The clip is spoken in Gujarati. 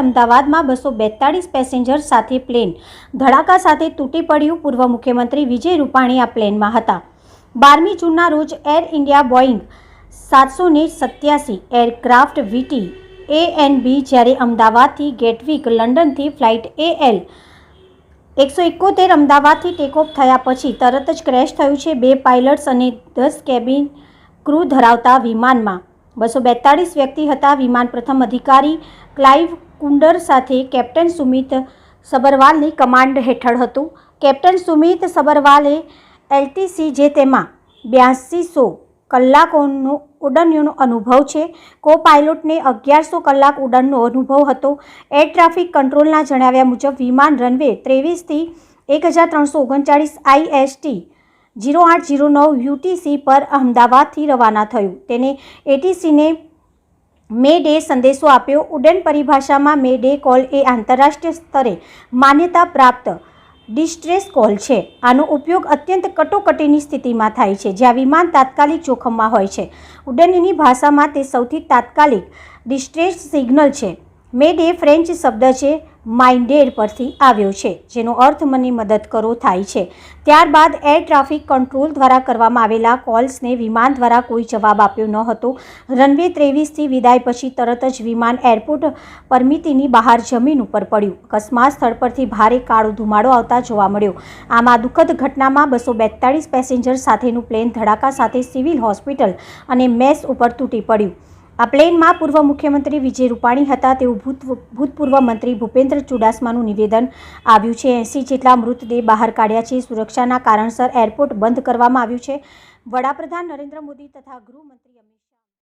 અમદાવાદમાં 242 પેસેન્જર સાથે પ્લેન ધડાકા સાથે તૂટી પડ્યું। પૂર્વ મુખ્યમંત્રી વિજય રૂપાણી આ પ્લેનમાં હતા। 12મી જૂનના રોજ air India Boeing 787 aircraft VT ANB જ્યારે અમદાવાદથી ગેટવિક લંડનથી ફ્લાઇટ AL 171 અમદાવાદથી ટેકઓફ થયા પછી તરત જ ક્રેશ થયું છે। 2 પાયલટ્સ અને 10 કેબિન ક્રૂ ધરાવતા વિમાનમાં 242 વ્યક્તિ હતા। વિમાન પ્રથમ અધિકારી ક્લાઇવ કુંડર સાથે કેપ્ટન સુમિત સબરવાલની કમાન્ડ હેઠળ હતું। કેપ્ટન સુમિત સબરવાલે LTC જે તેમાં 8200 કલાકોનો ઉડ્ડયનનો અનુભવ છે। કો પાયલોટને 1100 કલાક ઉડ્ડયનનો અનુભવ હતો। એર ટ્રાફિક કંટ્રોલના જણાવ્યા મુજબ વિમાન રનવે 23 થી 1339 IST 0809 UTC પર અમદાવાદથી રવાના થયું। તેને ATCને મે ડે સંદેશો આપ્યો। ઉડ્ડયન પરિભાષામાં મે ડે કોલ એ આંતરરાષ્ટ્રીય સ્તરે માન્યતા પ્રાપ્ત ડિસ્ટ્રેસ કોલ છે। આનો ઉપયોગ અત્યંત કટોકટીની સ્થિતિમાં થાય છે, જ્યાં વિમાન તાત્કાલિક જોખમમાં હોય છે। ઉડ્ડયનની ભાષામાં તે સૌથી તાત્કાલિક ડિસ્ટ્રેસ સિગ્નલ છે। મે ડે ફ્રેન્ચ શબ્દ છે માઇન્ડેર પરથી આવ્યો છે, જેનો અર્થ મને મદદ કરો થાય છે। ત્યારબાદ એર ટ્રાફિક કંટ્રોલ દ્વારા કરવામાં આવેલા કોલ્સને વિમાન દ્વારા કોઈ જવાબ આપ્યો ન હતો। રનવે 23થી વિદાય પછી તરત જ વિમાન એરપોર્ટ પરમિતિની બહાર જમીન ઉપર પડ્યું। અકસ્માત સ્થળ પરથી ભારે કાળો ધુમાડો આવતા જોવા મળ્યો। આમ આ દુઃખદ ઘટનામાં 242 પેસેન્જર સાથેનું પ્લેન ધડાકા સાથે સિવિલ હોસ્પિટલ અને મેસ ઉપર તૂટી પડ્યું। આ પ્લેનમાં પૂર્વ મુખ્યમંત્રી વિજય રૂપાણી હતા તેવું ભૂતપૂર્વ મંત્રી ભૂપેન્દ્ર ચુડાસમાનું નિવેદન આવ્યું છે। 80 જેટલા મૃતદેહ બહાર કાઢ્યા છે। સુરક્ષાના કારણસર એરપોર્ટ બંધ કરવામાં આવ્યું છે। વડાપ્રધાન નરેન્દ્ર મોદી તથા ગૃહમંત્રી અમિત